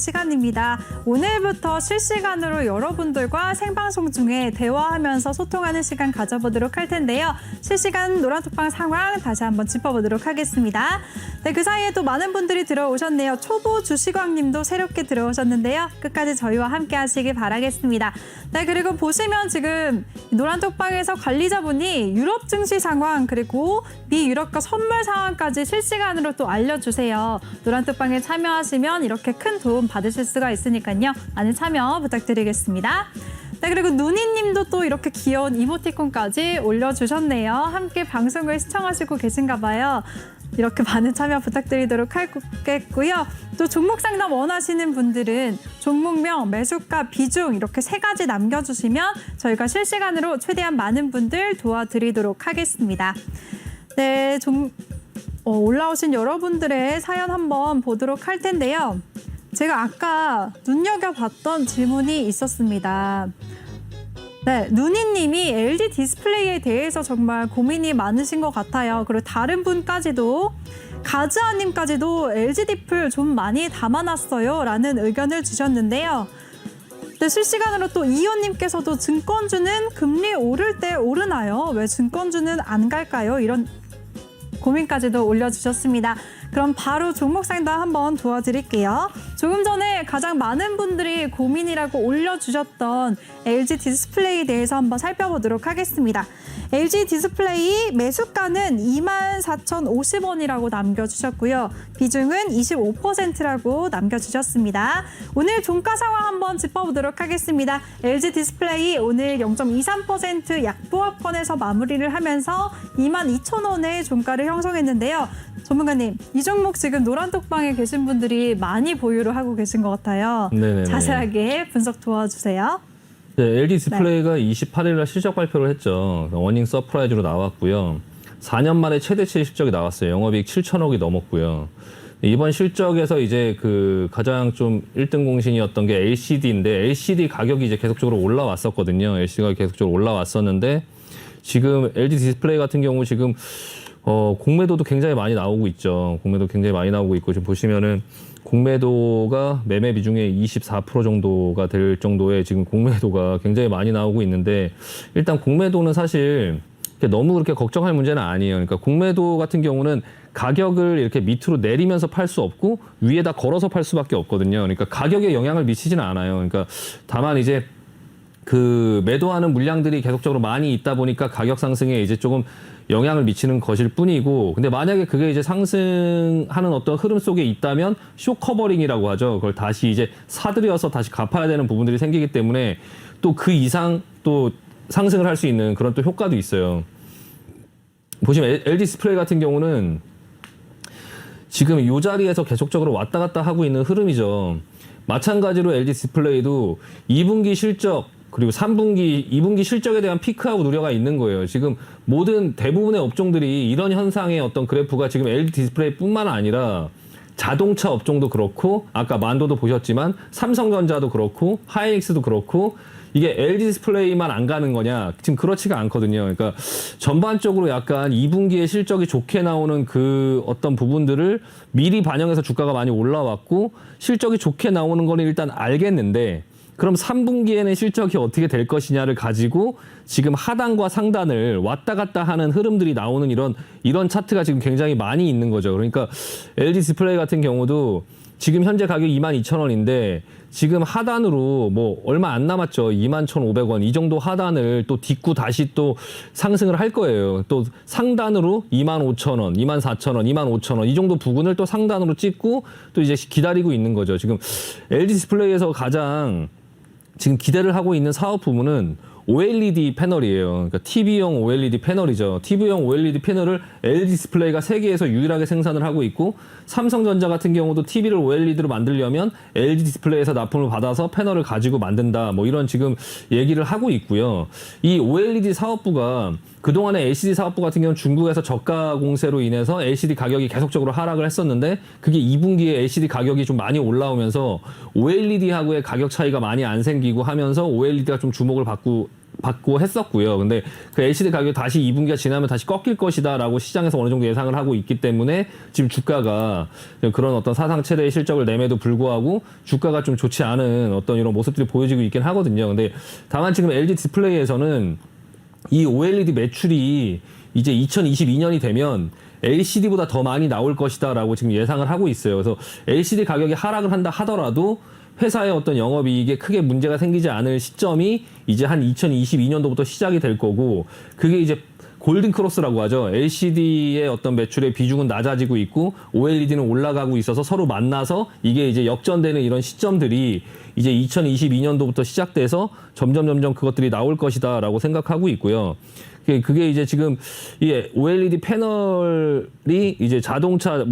시간입니다. 오늘부터 실시간으로 여러분들과 생방송 중에 대화하면서 소통하는 시간 가져보도록 할 텐데요. 실시간 노란톡방 상황 다시 한번 짚어보도록 하겠습니다. 네, 그 사이에 또 많은 분들이 들어오셨네요. 초보 주시광님도 새롭게 들어오셨는데요. 끝까지 저희와 함께 하시길 바라겠습니다. 네, 그리고 보시면 지금 노란톡방에서 관리자분이 유럽 증시 상황 그리고 미 유럽과 선물 상황까지 실시간으로 또 알려주세요. 노란톡방에 참여하시면 이렇게 큰 도움 받으실 수가 있으니까요. 많은 참여 부탁드리겠습니다. 네, 그리고 누니님도 또 이렇게 귀여운 이모티콘까지 올려주셨네요. 함께 방송을 시청하시고 계신가 봐요. 이렇게 많은 참여 부탁드리도록 하겠고요. 또 종목 상담 원하시는 분들은 종목명, 매수가, 비중 이렇게 3가지 남겨주시면 저희가 실시간으로 최대한 많은 분들 도와드리도록 하겠습니다. 네, 올라오신 여러분들의 사연 한번 보도록 할 텐데요. 제가 아까 눈여겨봤던 질문이 있었습니다. 네, 누니님이 LG 디스플레이에 대해서 정말 고민이 많으신 것 같아요. 그리고 다른 분까지도 가즈아님까지도 LG 디플 좀 많이 담아놨어요 라는 의견을 주셨는데요. 네, 실시간으로 또 이호님께서도 증권주는 금리 오를 때 오르나요? 왜 증권주는 안 갈까요? 이런 고민까지도 올려주셨습니다. 그럼 바로 종목 상담 한번 도와드릴게요. 조금 전에 가장 많은 분들이 고민이라고 올려주셨던 LG 디스플레이에 대해서 한번 살펴보도록 하겠습니다. LG 디스플레이 매수가는 24,050원이라고 남겨주셨고요. 비중은 25%라고 남겨주셨습니다. 오늘 종가 상황 한번 짚어보도록 하겠습니다. LG 디스플레이 오늘 0.23% 약보합권에서 마무리를 하면서 22,000원의 종가를 형성했는데요. 전문가님, 이 종목 지금 노란톡방에 계신 분들이 많이 보유를 하고 계신 것 같아요. 네네네. 자세하게 분석 도와주세요. 네, LG 디스플레이가 28일 날 실적 발표를 했죠. 워닝 서프라이즈로 나왔고요. 4년 만에 최대치 실적이 나왔어요. 영업이익 7천억이 넘었고요. 이번 실적에서 이제 그 가장 좀 1등 공신이었던 게 LCD인데 LCD 가격이 이제 계속적으로 올라왔었거든요. LCD가 계속적으로 올라왔었는데 지금 LG 디스플레이 같은 경우 지금 공매도도 굉장히 많이 나오고 있죠. 공매도 굉장히 많이 나오고 있고 지금 보시면은 공매도가 매매 비중의 24% 정도가 될 정도의 지금 공매도가 굉장히 많이 나오고 있는데 일단 공매도는 사실 너무 그렇게 걱정할 문제는 아니에요. 그러니까 공매도 같은 경우는 가격을 이렇게 밑으로 내리면서 팔 수 없고 위에다 걸어서 팔 수밖에 없거든요. 그러니까 가격에 영향을 미치지는 않아요. 그러니까 다만 이제 그 매도하는 물량들이 계속적으로 많이 있다 보니까 가격 상승에 이제 조금 영향을 미치는 것일 뿐이고, 근데 만약에 그게 이제 상승하는 어떤 흐름 속에 있다면 쇼 커버링이라고 하죠. 그걸 다시 이제 사들여서 다시 갚아야 되는 부분들이 생기기 때문에 또 그 이상 또 상승을 할 수 있는 그런 또 효과도 있어요. 보시면 LG 디스플레이 같은 경우는 지금 이 자리에서 계속적으로 왔다 갔다 하고 있는 흐름이죠. 마찬가지로 LG 디스플레이도 2분기 실적 그리고 3분기, 2분기 실적에 대한 피크하고 우려가 있는 거예요. 지금 모든 대부분의 업종들이 이런 현상의 어떤 그래프가 지금 LG 디스플레이뿐만 아니라 자동차 업종도 그렇고 아까 만도도 보셨지만 삼성전자도 그렇고 하이닉스도 그렇고 이게 LG 디스플레이만 안 가는 거냐? 지금 그렇지가 않거든요. 그러니까 전반적으로 약간 2분기에 실적이 좋게 나오는 그 어떤 부분들을 미리 반영해서 주가가 많이 올라왔고 실적이 좋게 나오는 거는 일단 알겠는데 그럼 3분기에는 실적이 어떻게 될 것이냐를 가지고 지금 하단과 상단을 왔다 갔다 하는 흐름들이 나오는 이런 차트가 지금 굉장히 많이 있는 거죠. 그러니까 LG 디스플레이 같은 경우도 지금 현재 가격이 22,000원인데 지금 하단으로 뭐 얼마 안 남았죠. 21,500원 이 정도 하단을 또 딛고 다시 또 상승을 할 거예요. 또 상단으로 25,000원, 24,000원, 25,000원 이 정도 부근을 또 상단으로 찍고 또 이제 기다리고 있는 거죠. 지금 LG 디스플레이에서 가장 지금 기대를 하고 있는 사업 부문은 OLED 패널이에요. 그러니까 TV용 OLED 패널이죠. TV용 OLED 패널을 LG 디스플레이가 세계에서 유일하게 생산을 하고 있고 삼성전자 같은 경우도 TV를 OLED로 만들려면 LG 디스플레이에서 납품을 받아서 패널을 가지고 만든다. 뭐 이런 지금 얘기를 하고 있고요. 이 OLED 사업부가 그동안에 LCD 사업부 같은 경우는 중국에서 저가 공세로 인해서 LCD 가격이 계속적으로 하락을 했었는데 그게 2분기에 LCD 가격이 좀 많이 올라오면서 OLED하고의 가격 차이가 많이 안 생기고 하면서 OLED가 좀 주목을 받고 받고 했었고요. 근데 그 LCD 가격이 다시 2분기가 지나면 다시 꺾일 것이다라고 시장에서 어느 정도 예상을 하고 있기 때문에 지금 주가가 그런 어떤 사상 최대의 실적을 내매도 불구하고 주가가 좀 좋지 않은 어떤 이런 모습들이 보여지고 있긴 하거든요. 근데 다만 지금 LG 디스플레이에서는 이 OLED 매출이 이제 2022년이 되면 LCD보다 더 많이 나올 것이다라고 지금 예상을 하고 있어요. 그래서 LCD 가격이 하락을 한다 하더라도 회사의 어떤 영업이익에 크게 문제가 생기지 않을 시점이 이제 한 2022년도부터 시작이 될 거고, 그게 이제 골든 크로스라고 하죠. LCD의 어떤 매출의 비중은 낮아지고 있고 OLED는 올라가고 있어서 서로 만나서 이게 이제 역전되는 이런 시점들이 이제 2022년도부터 시작돼서 점점 그것들이 나올 것이다라고 생각하고 있고요. 그게 이제 지금 이 OLED 패널이 이제 자동차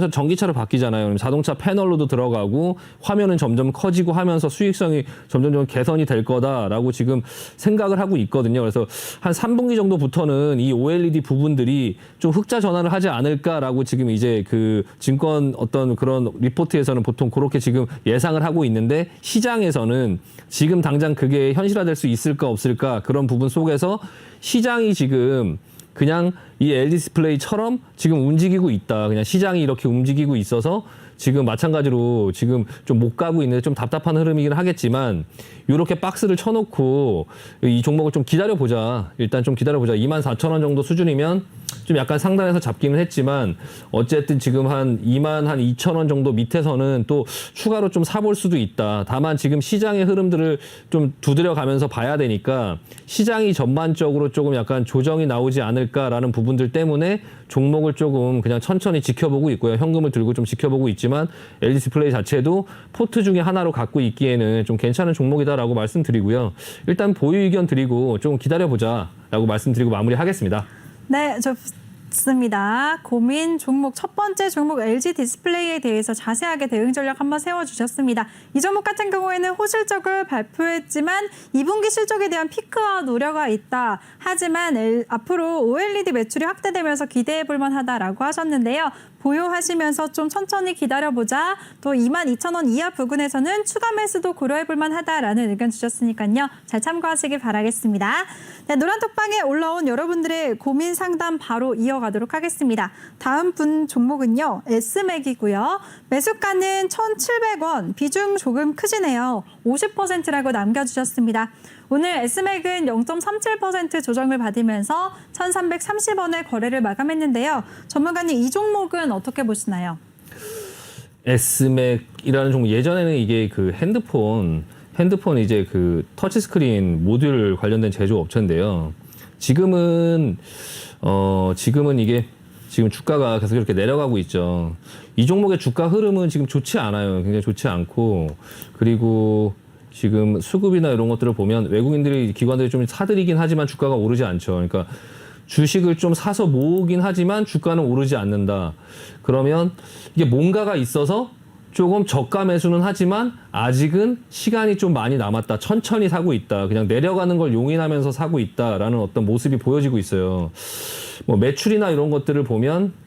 전기차로 바뀌잖아요. 그럼 자동차 패널로도 들어가고 화면은 점점 커지고 하면서 수익성이 점점 개선이 될 거다라고 지금 생각을 하고 있거든요. 그래서 한 3분기 정도부터는 이 OLED 부분들이 좀 흑자 전환을 하지 않을까라고 지금 이제 그 증권 어떤 그런 리포트에서는 보통 그렇게 지금 예상을 하고 있는데, 시장에서는 지금 당장 그게 현실화될 수 있을까 없을까 그런 부분 속에서 시장이 지금 그냥 이 LG 디스플레이처럼 지금 움직이고 있다. 그냥 시장이 이렇게 움직이고 있어서 지금 마찬가지로 지금 좀 못 가고 있는데 좀 답답한 흐름이긴 하겠지만, 이렇게 박스를 쳐놓고 이 종목을 좀 기다려보자. 일단 좀 기다려보자. 24,000원 정도 수준이면 좀 약간 상단에서 잡기는 했지만 어쨌든 지금 한 22,000원 정도 밑에서는 또 추가로 좀 사볼 수도 있다. 다만 지금 시장의 흐름들을 좀 두드려가면서 봐야 되니까 시장이 전반적으로 조금 약간 조정이 나오지 않을까라는 부분들 때문에 종목을 조금 그냥 천천히 지켜보고 있고요. 현금을 들고 좀 지켜보고 있지만 LG 디스플레이 자체도 포트 중에 하나로 갖고 있기에는 좀 괜찮은 종목이다라고 말씀드리고요. 일단 보유 의견 드리고 좀 기다려보자라고 말씀드리고 마무리하겠습니다. 네, 좋습니다. 고민 종목 첫 번째 종목 LG 디스플레이에 대해서 자세하게 대응 전략 한번 세워주셨습니다. 이 종목 같은 경우에는 호실적을 발표했지만 2분기 실적에 대한 피크아웃 우려가 있다. 하지만 앞으로 OLED 매출이 확대되면서 기대해볼 만하다라고 하셨는데요. 보유하시면서 좀 천천히 기다려보자. 또 22,000원 이하 부근에서는 추가 매수도 고려해볼 만하다라는 의견 주셨으니까요. 잘 참고하시길 바라겠습니다. 네, 노란톡방에 올라온 여러분들의 고민 상담 바로 이어가도록 하겠습니다. 다음 분 종목은요. S맥이고요. 매수가는 1,700원. 비중 조금 크지네요. 50%라고 남겨주셨습니다. 오늘 S맥은 0.37% 조정을 받으면서 1,330원의 거래를 마감했는데요. 전문가님, 이 종목은 어떻게 보시나요? S맥이라는 종목, 예전에는 이게 그 핸드폰 이제 그 터치스크린 모듈 관련된 제조 업체인데요. 지금은 이게 지금 주가가 계속 이렇게 내려가고 있죠. 이 종목의 주가 흐름은 지금 좋지 않아요. 굉장히 좋지 않고, 그리고 지금 수급이나 이런 것들을 보면 기관들이 좀 사들이긴 하지만 주가가 오르지 않죠. 그러니까 주식을 좀 사서 모으긴 하지만 주가는 오르지 않는다. 그러면 이게 뭔가가 있어서 조금 저가 매수는 하지만 아직은 시간이 좀 많이 남았다. 천천히 사고 있다. 그냥 내려가는 걸 용인하면서 사고 있다라는 어떤 모습이 보여지고 있어요. 뭐 매출이나 이런 것들을 보면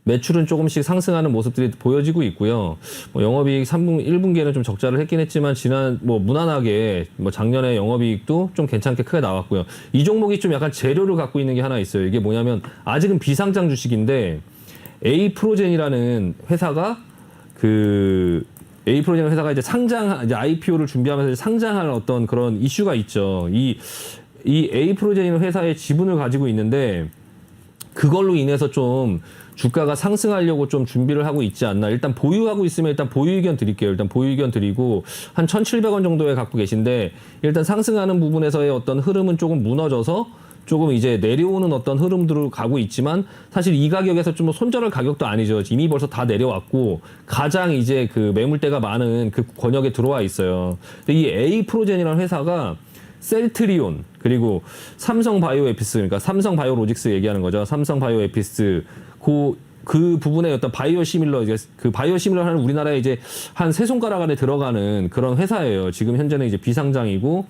매출은 조금씩 상승하는 모습들이 보여지고 있고요. 뭐 영업이익 1분기에는 좀 적자를 했긴 했지만 무난하게 작년에 영업이익도 좀 괜찮게 크게 나왔고요. 이 종목이 좀 약간 재료를 갖고 있는 게 하나 있어요. 이게 뭐냐면 아직은 비상장 주식인데 에이프로젠이라는 회사가 이제 이제 IPO를 준비하면서 상장할 어떤 그런 이슈가 있죠. 이 에이프로젠이라는 회사의 지분을 가지고 있는데 그걸로 인해서 좀 주가가 상승하려고 좀 준비를 하고 있지 않나. 일단 보유하고 있으면 일단 보유 의견 드릴게요. 일단 보유 의견 드리고 한 1,700원 정도에 갖고 계신데 일단 상승하는 부분에서의 어떤 흐름은 조금 무너져서 조금 이제 내려오는 어떤 흐름들로 가고 있지만 사실 이 가격에서 좀 손절할 가격도 아니죠. 이미 벌써 다 내려왔고 가장 이제 그 매물대가 많은 그 권역에 들어와 있어요. 근데 이 에이프로젠이라는 회사가 셀트리온 그리고 삼성바이오에피스, 그러니까 삼성바이오로직스 얘기하는 거죠. 삼성바이오에피스 그 부분의 어떤 바이오시밀러, 그 바이오시밀러 하는 우리나라에 이제 한 세 손가락 안에 들어가는 그런 회사예요. 지금 현재는 이제 비상장이고,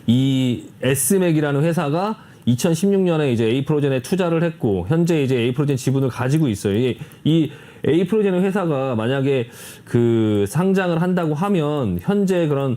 이 S맥이라는 회사가 2016년에 이제 에이프로젠에 투자를 했고 현재 이제 에이프로젠 지분을 가지고 있어요. 이 에이프로젠 회사가 만약에 그 상장을 한다고 하면 현재 그런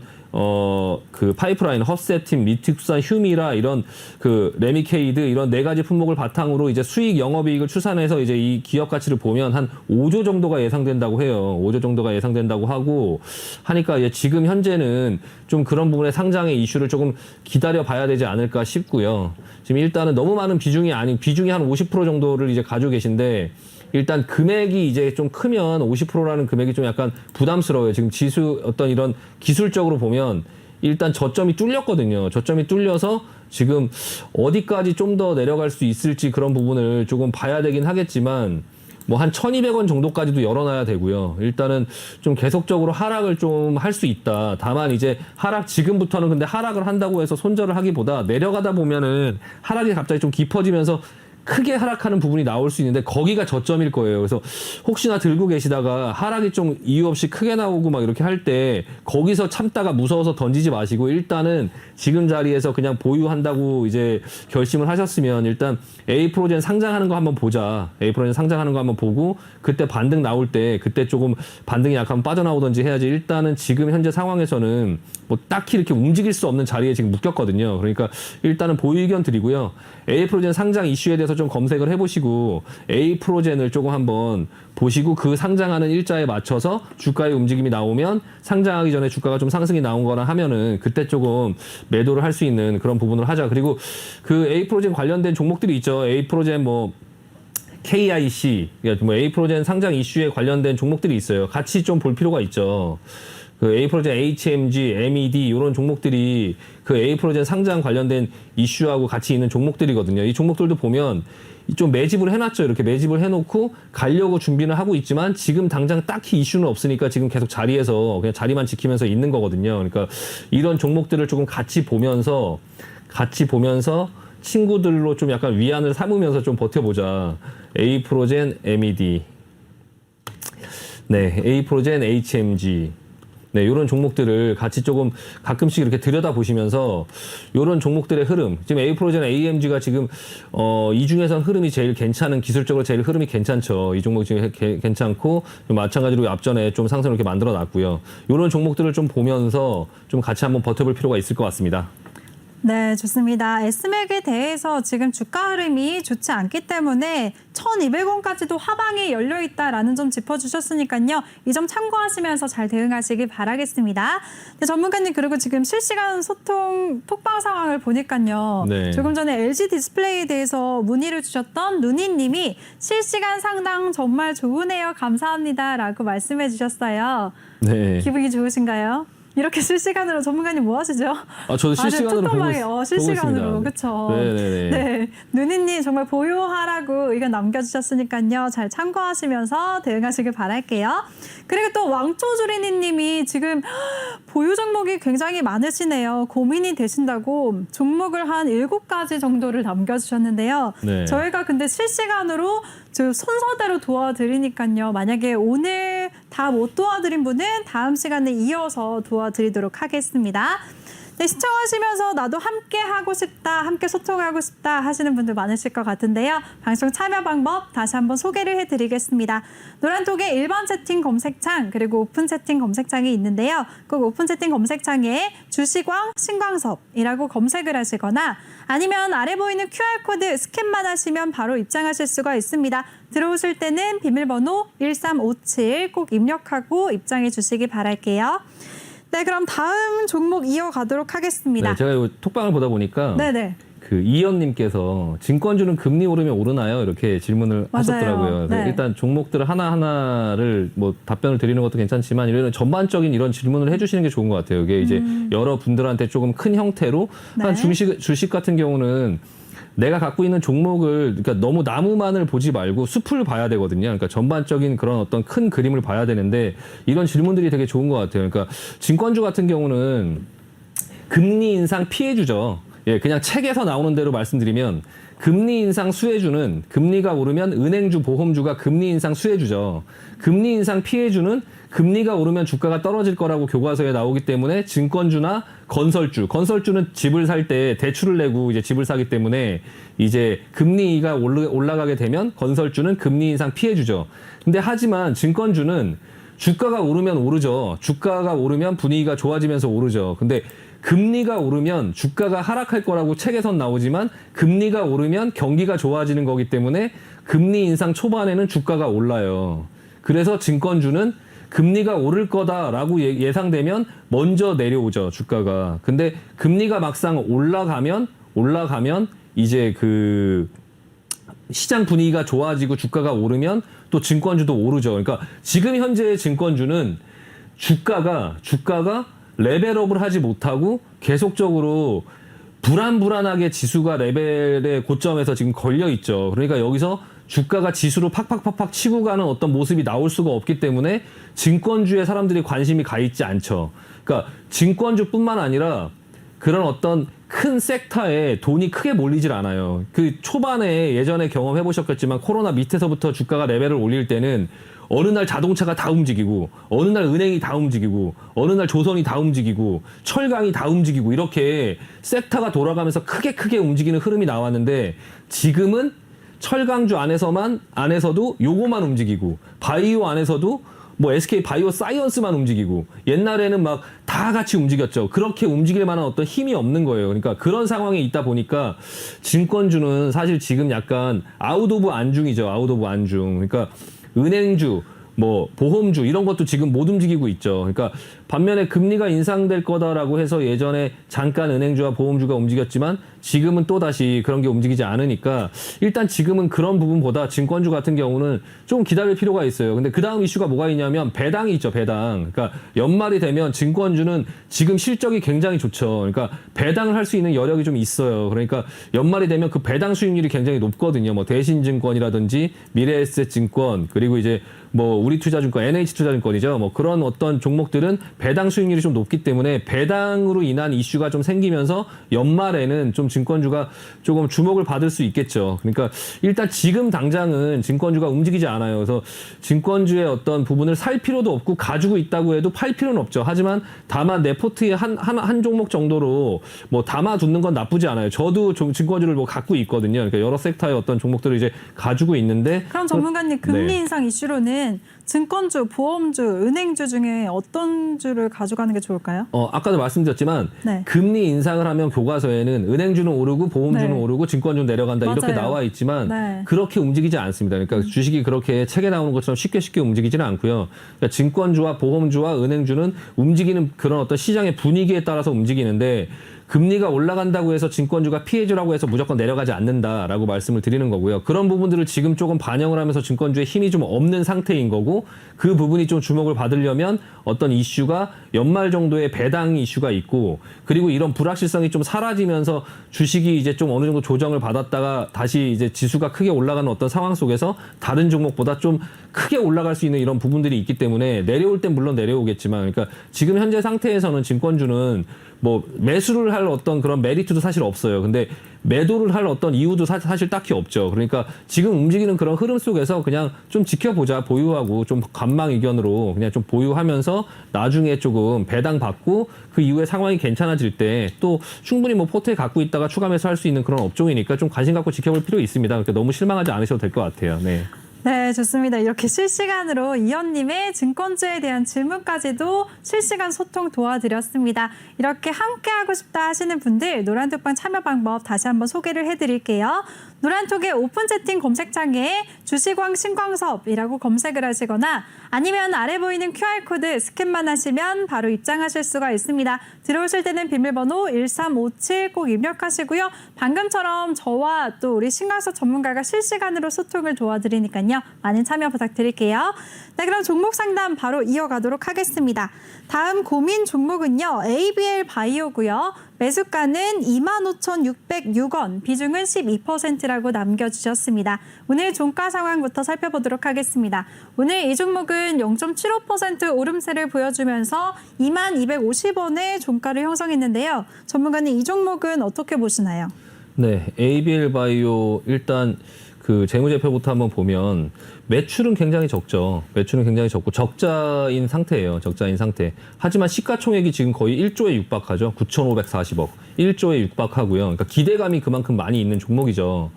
그 파이프라인, 헛세틴, 미틱수산, 휴미라 이런 그 레미케이드 이런 4가지 품목을 바탕으로 이제 수익 영업이익을 추산해서 이제 이 기업 가치를 보면 한 5조 정도가 예상된다고 해요. 5조 정도가 예상된다고 하고 하니까 이제 지금 현재는 좀 그런 부분의 상장의 이슈를 조금 기다려 봐야 되지 않을까 싶고요. 지금 일단은 너무 많은 비중이 한 50% 정도를 이제 가지고 계신데 일단 금액이 이제 좀 크면 50%라는 금액이 좀 약간 부담스러워요. 지금 지수 어떤 이런 기술적으로 보면 일단 저점이 뚫렸거든요. 저점이 뚫려서 지금 어디까지 좀 더 내려갈 수 있을지 그런 부분을 조금 봐야 되긴 하겠지만 뭐 한 1,200원 정도까지도 열어놔야 되고요. 일단은 좀 계속적으로 하락을 좀 할 수 있다. 다만 이제 지금부터는 근데 하락을 한다고 해서 손절을 하기보다 내려가다 보면은 하락이 갑자기 좀 깊어지면서 크게 하락하는 부분이 나올 수 있는데 거기가 저점일 거예요. 그래서 혹시나 들고 계시다가 하락이 좀 이유 없이 크게 나오고 막 이렇게 할 때 거기서 참다가 무서워서 던지지 마시고 일단은 지금 자리에서 그냥 보유한다고 이제 결심을 하셨으면 일단 에이프로젠 상장하는 거 한번 보자. 에이프로젠 상장하는 거 한번 보고 그때 반등 나올 때 그때 조금 반등이 약간 빠져나오든지 해야지 일단은 지금 현재 상황에서는 뭐 딱히 이렇게 움직일 수 없는 자리에 지금 묶였거든요. 그러니까 일단은 보유 의견 드리고요. 에이프로젠 상장 이슈에 대해서 좀 검색을 해보시고 에이프로젠을 조금 한번 보시고 그 상장하는 일자에 맞춰서 주가의 움직임이 나오면 상장하기 전에 주가가 좀 상승이 나온 거나 하면은 그때 조금 매도를 할 수 있는 그런 부분을 하자. 그리고 그 에이프로젠 관련된 종목들이 있죠. 에이프로젠 뭐 KIC, 그러니까 뭐 에이프로젠 상장 이슈에 관련된 종목들이 있어요. 같이 좀 볼 필요가 있죠. 그 에이프로젠 HMG, MED 이런 종목들이 그 에이프로젠 상장 관련된 이슈하고 같이 있는 종목들이거든요. 이 종목들도 보면 좀 매집을 해놨죠. 이렇게 매집을 해놓고 가려고 준비는 하고 있지만 지금 당장 딱히 이슈는 없으니까 지금 계속 자리에서 그냥 자리만 지키면서 있는 거거든요. 그러니까 이런 종목들을 조금 같이 보면서 친구들로 좀 약간 위안을 삼으면서 좀 버텨보자. 에이프로젠, MED, 네, 에이프로젠, HMG. 네, 이런 종목들을 같이 조금 가끔씩 이렇게 들여다보시면서 이런 종목들의 흐름, 지금 에이프로젠 AMG가 지금 이 중에선 흐름이 제일 괜찮은, 기술적으로 제일 흐름이 괜찮죠. 이 종목이 지금 괜찮고 마찬가지로 앞전에 좀 상승을 이렇게 만들어 놨고요. 이런 종목들을 좀 보면서 좀 같이 한번 버텨볼 필요가 있을 것 같습니다. 네, 좋습니다. S맥에 대해서 지금 주가 흐름이 좋지 않기 때문에 1,200원까지도 하방이 열려 있다라는 점 짚어주셨으니까요. 이 점 참고하시면서 잘 대응하시기 바라겠습니다. 네, 전문가님 그리고 지금 실시간 소통 톡방 상황을 보니까요. 네. 조금 전에 LG 디스플레이에 대해서 문의를 주셨던 누니님이 실시간 상담 정말 좋으네요. 감사합니다라고 말씀해 주셨어요. 네. 기분이 좋으신가요? 이렇게 실시간으로 전문가님 뭐 하시죠? 저도 실시간으로 실시간으로 그렇죠. 네네네. 네, 누니님 정말 보유하라고 의견 남겨주셨으니까요. 잘 참고하시면서 대응하시길 바랄게요. 그리고 또 왕초주리니님이 지금 보유 종목이 굉장히 많으시네요. 고민이 되신다고 종목을 한 7가지 정도를 남겨주셨는데요. 네. 저희가 근데 실시간으로 순서대로 도와드리니까요. 만약에 오늘 다 못 도와드린 분은 다음 시간에 이어서 도와드리도록 하겠습니다. 네, 시청하시면서 나도 함께 하고 싶다, 함께 소통하고 싶다 하시는 분들 많으실 것 같은데요. 방송 참여 방법 다시 한번 소개를 해드리겠습니다. 노란톡에 일반 채팅 검색창 그리고 오픈 채팅 검색창이 있는데요. 꼭 오픈 채팅 검색창에 주시광 신광섭이라고 검색을 하시거나 아니면 아래 보이는 QR코드 스캔만 하시면 바로 입장하실 수가 있습니다. 들어오실 때는 비밀번호 1357 꼭 입력하고 입장해 주시기 바랄게요. 네, 그럼 다음 종목 이어가도록 하겠습니다. 네, 제가 이 톡방을 보다 보니까 네네. 그 이현님께서 증권주는 금리 오르면 오르나요? 이렇게 질문을 하셨더라고요. 네. 일단 종목들 하나하나를 뭐 답변을 드리는 것도 괜찮지만 이런 전반적인 이런 질문을 해주시는 게 좋은 것 같아요. 이게 이제 여러 분들한테 조금 큰 형태로 네. 한 주식 같은 경우는 내가 갖고 있는 종목을 그러니까 너무 나무만을 보지 말고 숲을 봐야 되거든요. 그러니까 전반적인 그런 어떤 큰 그림을 봐야 되는데 이런 질문들이 되게 좋은 것 같아요. 그러니까 증권주 같은 경우는 금리 인상 피해주죠. 예, 그냥 책에서 나오는 대로 말씀드리면 금리 인상 수혜주는 금리가 오르면 은행주, 보험주가 금리 인상 수혜주죠. 금리 인상 피해주는 금리가 오르면 주가가 떨어질 거라고 교과서에 나오기 때문에 증권주나 건설주는 집을 살 때 대출을 내고 이제 집을 사기 때문에 이제 금리가 올라가게 되면 건설주는 금리 인상 피해주죠. 근데 하지만 증권주는 주가가 오르면 오르죠. 주가가 오르면 분위기가 좋아지면서 오르죠. 근데 금리가 오르면 주가가 하락할 거라고 책에선 나오지만 금리가 오르면 경기가 좋아지는 거기 때문에 금리 인상 초반에는 주가가 올라요. 그래서 증권주는 금리가 오를 거다라고 예상되면 먼저 내려오죠, 주가가. 근데 금리가 막상 올라가면 이제 그 시장 분위기가 좋아지고 주가가 오르면 또 증권주도 오르죠. 그러니까 지금 현재의 증권주는 주가가 레벨업을 하지 못하고 계속적으로 불안하게 지수가 레벨의 고점에서 지금 걸려 있죠. 그러니까 여기서 주가가 지수로 팍팍팍팍 치고 가는 어떤 모습이 나올 수가 없기 때문에 증권주에 사람들이 관심이 가 있지 않죠. 그러니까 증권주뿐만 아니라 그런 어떤 큰 섹터에 돈이 크게 몰리질 않아요. 그 초반에 예전에 경험해 보셨겠지만 코로나 밑에서부터 주가가 레벨을 올릴 때는 어느 날 자동차가 다 움직이고 어느 날 은행이 다 움직이고 어느 날 조선이 다 움직이고 철강이 다 움직이고 이렇게 섹터가 돌아가면서 크게 움직이는 흐름이 나왔는데 지금은 철강주 안에서도 요거만 움직이고 바이오 안에서도 뭐 SK 바이오 사이언스만 움직이고 옛날에는 막 다 같이 움직였죠. 그렇게 움직일 만한 어떤 힘이 없는 거예요. 그러니까 그런 상황에 있다 보니까 증권주는 사실 지금 약간 아웃 오브 안중이죠. 아웃 오브 안중. 그러니까 은행주, 뭐 보험주 이런 것도 지금 못 움직이고 있죠. 그러니까 반면에 금리가 인상될 거다라고 해서 예전에 잠깐 은행주와 보험주가 움직였지만 지금은 또다시 그런 게 움직이지 않으니까 일단 지금은 그런 부분보다 증권주 같은 경우는 좀 기다릴 필요가 있어요. 근데 그 다음 이슈가 뭐가 있냐면 배당이 있죠. 배당. 그러니까 연말이 되면 증권주는 지금 실적이 굉장히 좋죠. 그러니까 배당을 할 수 있는 여력이 좀 있어요. 그러니까 연말이 되면 그 배당 수익률이 굉장히 높거든요. 뭐 대신증권이라든지 미래에셋증권 그리고 이제 뭐 우리투자증권, NH투자증권이죠. 뭐 그런 어떤 종목들은 배당 수익률이 좀 높기 때문에 배당으로 인한 이슈가 좀 생기면서 연말에는 좀 증권주가 조금 주목을 받을 수 있겠죠. 그러니까 일단 지금 당장은 증권주가 움직이지 않아요. 그래서 증권주의 어떤 부분을 살 필요도 없고 가지고 있다고 해도 팔 필요는 없죠. 하지만 다만 내 포트에 한 종목 정도로 뭐 담아두는 건 나쁘지 않아요. 저도 증권주를 뭐 갖고 있거든요. 그러니까 여러 섹터의 어떤 종목들을 이제 가지고 있는데 그럼 전문가님 금리 네. 인상 이슈로는 증권주, 보험주, 은행주 중에 어떤 주를 가져가는 게 좋을까요? 아까도 말씀드렸지만 네. 금리 인상을 하면 교과서에는 은행주는 오르고 보험주는 네. 오르고 증권주는 내려간다 이렇게 맞아요. 나와 있지만 네. 그렇게 움직이지 않습니다. 그러니까 주식이 그렇게 책에 나오는 것처럼 쉽게 움직이지는 않고요. 그러니까 증권주와 보험주와 은행주는 움직이는 그런 어떤 시장의 분위기에 따라서 움직이는데 금리가 올라간다고 해서 증권주가 피해주라고 해서 무조건 내려가지 않는다라고 말씀을 드리는 거고요. 그런 부분들을 지금 조금 반영을 하면서 증권주에 힘이 좀 없는 상태인 거고 그 부분이 좀 주목을 받으려면 어떤 이슈가 연말 정도의 배당 이슈가 있고 그리고 이런 불확실성이 좀 사라지면서 주식이 이제 좀 어느 정도 조정을 받았다가 다시 이제 지수가 크게 올라가는 어떤 상황 속에서 다른 종목보다 좀 크게 올라갈 수 있는 이런 부분들이 있기 때문에 내려올 땐 물론 내려오겠지만 그러니까 지금 현재 상태에서는 증권주는 뭐 매수를 할 어떤 그런 메리트도 사실 없어요. 근데 매도를 할 어떤 이유도 사실 딱히 없죠. 그러니까 지금 움직이는 그런 흐름 속에서 그냥 좀 지켜보자, 보유하고 좀 관망 의견으로 그냥 좀 보유하면서 나중에 조금 배당 받고 그 이후에 상황이 괜찮아질 때 또 충분히 뭐 포트에 갖고 있다가 추가 매수할 수 있는 그런 업종이니까 좀 관심 갖고 지켜볼 필요 있습니다. 그러니까 너무 실망하지 않으셔도 될 것 같아요. 네. 네, 좋습니다. 이렇게 실시간으로 이현님의 증권주에 대한 질문까지도 실시간 소통 도와드렸습니다. 이렇게 함께하고 싶다 하시는 분들 노란톡방 참여 방법 다시 한번 소개를 해드릴게요. 노란톡의 오픈 채팅 검색창에 주식왕 신광섭이라고 검색을 하시거나 아니면 아래 보이는 QR코드 스캔만 하시면 바로 입장하실 수가 있습니다. 들어오실 때는 비밀번호 1357 꼭 입력하시고요. 방금처럼 저와 또 우리 신광섭 전문가가 실시간으로 소통을 도와드리니까요. 많은 참여 부탁드릴게요. 네, 그럼 종목 상담 바로 이어가도록 하겠습니다. 다음 고민 종목은요. ABL 바이오고요. 매수가는 25,606원, 비중은 12%라고 남겨주셨습니다. 오늘 종가 상황부터 살펴보도록 하겠습니다. 오늘 이 종목은 0.75% 오름세를 보여주면서 2250원의 종가를 형성했는데요. 전문가님 이 종목은 어떻게 보시나요? 네, ABL 바이오 일단 그 재무제표부터 한번 보면 매출은 굉장히 적죠. 매출은 굉장히 적고 적자인 상태예요. 적자인 상태. 하지만 시가총액이 지금 거의 1조에 육박하죠. 9,540억. 1조에 육박하고요. 그러니까 기대감이 그만큼 많이 있는 종목이죠.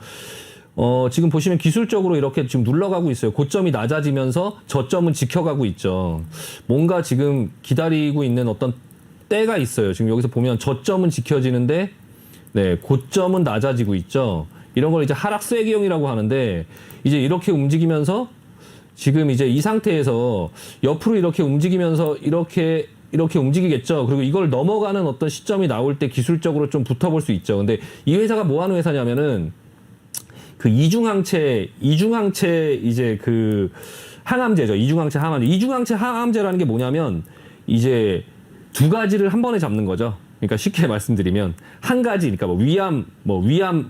지금 보시면 기술적으로 이렇게 지금 눌러가고 있어요. 고점이 낮아지면서 저점은 지켜가고 있죠. 뭔가 지금 기다리고 있는 어떤 때가 있어요. 지금 여기서 보면 저점은 지켜지는데, 네, 고점은 낮아지고 있죠. 이런 걸 이제 하락 쐐기형이라고 하는데, 이제 이렇게 움직이면서 지금 이제 이 상태에서 옆으로 이렇게 움직이면서 이렇게 움직이겠죠. 그리고 이걸 넘어가는 어떤 시점이 나올 때 기술적으로 좀 붙어볼 수 있죠. 근데 이 회사가 뭐 하는 회사냐면은 그 이중항체 이제 그 항암제죠. 이중항체 항암제라는 게 뭐냐면 이제 두 가지를 한 번에 잡는 거죠. 그러니까 쉽게 말씀드리면 한 가지, 그러니까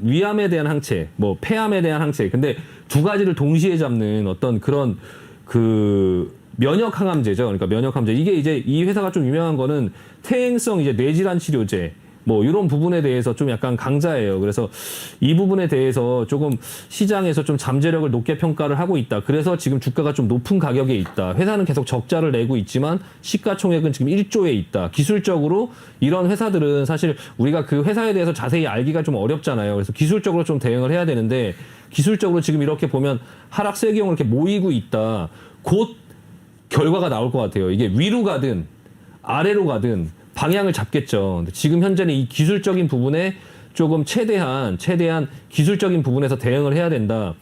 위암에 대한 항체, 뭐 폐암에 대한 항체. 근데 두 가지를 동시에 잡는 어떤 그런 그 면역 항암제죠. 그러니까 면역 항암제. 이게 이제 이 회사가 좀 유명한 거는 퇴행성 이제 뇌질환 치료제. 뭐 이런 부분에 대해서 좀 약간 강자예요. 그래서 이 부분에 대해서 조금 시장에서 좀 잠재력을 높게 평가를 하고 있다. 그래서 지금 주가가 좀 높은 가격에 있다. 회사는 계속 적자를 내고 있지만 시가총액은 지금 1조에 있다. 기술적으로 이런 회사들은 사실 우리가 그 회사에 대해서 자세히 알기가 좀 어렵잖아요. 그래서 기술적으로 좀 대응을 해야 되는데 기술적으로 지금 이렇게 보면 하락 쐐기형으로 이렇게 모이고 있다. 곧 결과가 나올 것 같아요. 이게 위로 가든 아래로 가든 방향을 잡겠죠. 근데 지금 현재는 이 기술적인 부분에 조금 최대한 기술적인 부분에서 대응을 해야 된다.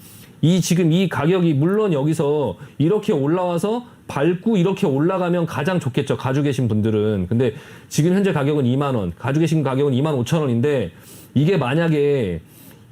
지금 이 가격이 물론 여기서 이렇게 올라와서 밟고 이렇게 올라가면 가장 좋겠죠. 가지고 계신 분들은. 근데 지금 현재 가격은 2만 원, 가지고 계신 가격은 2만 5천 원인데 이게 만약에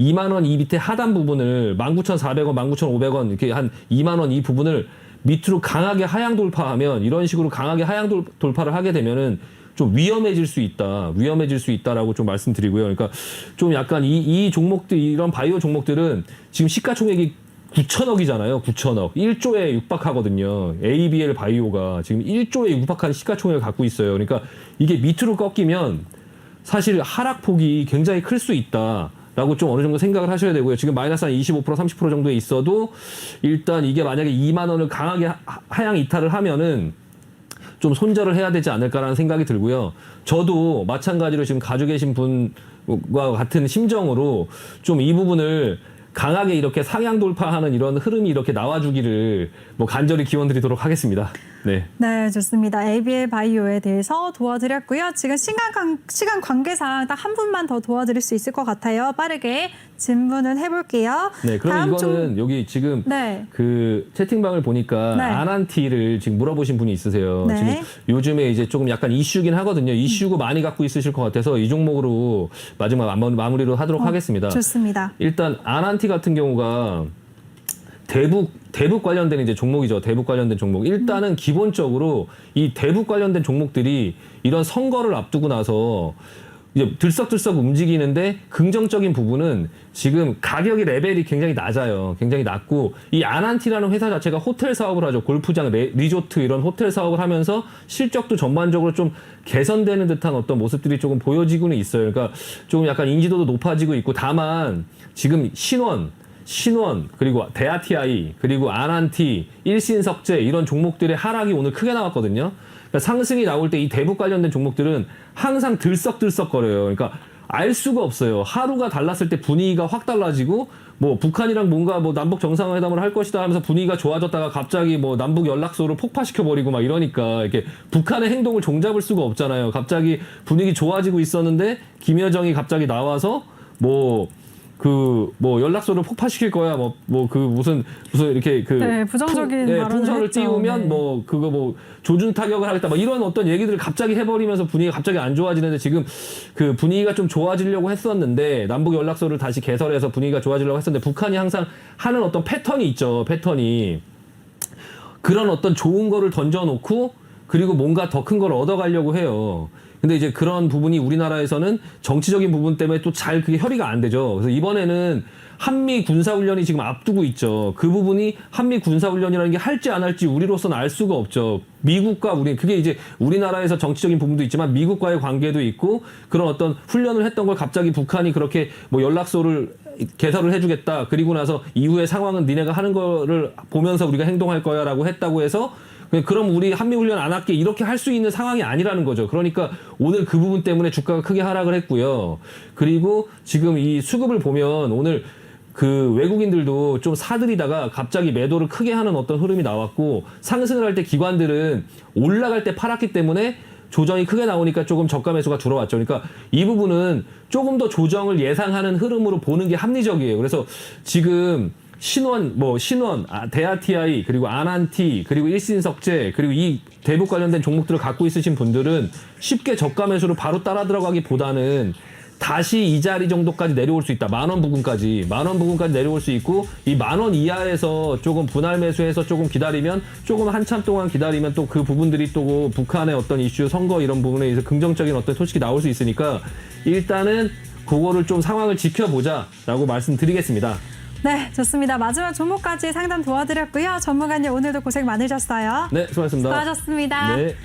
2만 원 이 밑에 하단 부분을 19,400원, 19,500원 이렇게 한 2만 원 이 부분을 밑으로 강하게 하향 돌파하면 이런 식으로 강하게 하향 돌파를 하게 되면은 좀 위험해질 수 있다라고 좀 말씀드리고요. 그러니까 좀 약간 이 종목들, 이런 바이오 종목들은 지금 시가총액이 9천억이잖아요. 9천억. 1조에 육박하거든요. ABL 바이오가 지금 1조에 육박한 시가총액을 갖고 있어요. 그러니까 이게 밑으로 꺾이면 사실 하락폭이 굉장히 클 수 있다라고 좀 어느 정도 생각을 하셔야 되고요. 지금 마이너스 한 25%, 30% 정도에 있어도 일단 이게 만약에 2만 원을 강하게 하향 이탈을 하면은 좀 손절을 해야 되지 않을까라는 생각이 들고요. 저도 마찬가지로 지금 가지고 계신 분과 같은 심정으로 좀 이 부분을 강하게 이렇게 상향 돌파하는 이런 흐름이 이렇게 나와주기를 뭐 간절히 기원드리도록 하겠습니다. 네. 네, 좋습니다. ABL 바이오에 대해서 도와드렸고요. 지금 시간 관계상 딱 한 분만 더 도와드릴 수 있을 것 같아요. 빠르게 질문을 해볼게요. 네, 그럼 이거는 여기 지금 네. 그 채팅방을 보니까 네. 아난티를 지금 물어보신 분이 있으세요. 네. 지금 요즘에 이제 조금 약간 이슈긴 하거든요. 이슈고 많이 갖고 있으실 것 같아서 이 종목으로 마지막 마무리로 하도록 하겠습니다. 좋습니다. 일단 아난티 같은 경우가 대북 관련된 이제 종목이죠. 대북 관련된 종목. 일단은 기본적으로 이 대북 관련된 종목들이 이런 선거를 앞두고 나서 이제 들썩들썩 움직이는데 긍정적인 부분은 지금 가격의 레벨이 굉장히 낮아요. 굉장히 낮고 이 아난티라는 회사 자체가 호텔 사업을 하죠. 골프장, 리조트 이런 호텔 사업을 하면서 실적도 전반적으로 좀 개선되는 듯한 어떤 모습들이 조금 보여지고는 있어요. 그러니까 좀 약간 인지도도 높아지고 있고 다만 지금 신원 그리고 데아티아이 그리고 아난티, 일신석재 이런 종목들의 하락이 오늘 크게 나왔거든요. 그러니까 상승이 나올 때 이 대북 관련된 종목들은 항상 들썩들썩거려요. 그러니까 알 수가 없어요. 하루가 달랐을 때 분위기가 확 달라지고 뭐 북한이랑 뭔가 뭐 남북 정상회담을 할 것이다 하면서 분위기가 좋아졌다가 갑자기 뭐 남북 연락소를 폭파시켜 버리고 막 이러니까 이렇게 북한의 행동을 종잡을 수가 없잖아요. 갑자기 분위기 좋아지고 있었는데 김여정이 갑자기 나와서 뭐 연락소를 폭파시킬 거야. 무슨 이렇게 네, 부정적인 발언을 풍선을 했죠. 띄우면 네. 조준 타격을 하겠다. 뭐 이런 어떤 얘기들을 갑자기 해버리면서 분위기가 갑자기 안 좋아지는데 지금 그 분위기가 좀 좋아지려고 했었는데 남북 연락소를 다시 개설해서 분위기가 좋아지려고 했었는데 북한이 항상 하는 어떤 패턴이 있죠. 그런 어떤 좋은 거를 던져놓고 그리고 뭔가 더 큰 걸 얻어가려고 해요. 근데 이제 그런 부분이 우리나라에서는 정치적인 부분 때문에 또 잘 그게 협의가 안 되죠. 그래서 이번에는 한미 군사훈련이 지금 앞두고 있죠. 그 부분이 한미 군사훈련이라는 게 할지 안 할지 우리로서는 알 수가 없죠. 미국과 그게 이제 우리나라에서 정치적인 부분도 있지만 미국과의 관계도 있고 그런 어떤 훈련을 했던 걸 갑자기 북한이 그렇게 뭐 연락소를 개설을 해주겠다. 그리고 나서 이후의 상황은 니네가 하는 거를 보면서 우리가 행동할 거야 라고 했다고 해서 그럼 우리 한미훈련 안 할게 이렇게 할 수 있는 상황이 아니라는 거죠. 그러니까 오늘 그 부분 때문에 주가가 크게 하락을 했고요. 그리고 지금 이 수급을 보면 오늘 그 외국인들도 좀 사들이다가 갑자기 매도를 크게 하는 어떤 흐름이 나왔고 상승을 할 때 기관들은 올라갈 때 팔았기 때문에 조정이 크게 나오니까 조금 저가 매수가 들어왔죠. 그러니까 이 부분은 조금 더 조정을 예상하는 흐름으로 보는 게 합리적이에요. 그래서 지금 신원, 대아TI, 그리고 아난티, 그리고 일신석재, 그리고 이 대북 관련된 종목들을 갖고 있으신 분들은 쉽게 저가 매수로 바로 따라 들어가기보다는 다시 이 자리 정도까지 내려올 수 있다. 10,000원 부근까지 내려올 수 있고 이 10,000원 이하에서 조금 분할 매수해서 조금 기다리면 조금 한참 동안 기다리면 또 그 부분들이 또 북한의 어떤 이슈 선거 이런 부분에 의해서 긍정적인 어떤 소식이 나올 수 있으니까 일단은 그거를 좀 상황을 지켜보자라고 말씀드리겠습니다. 네, 좋습니다. 마지막 종목까지 상담 도와드렸고요. 전문가님 오늘도 고생 많으셨어요. 네, 수고하셨습니다. 수고하셨습니다. 네.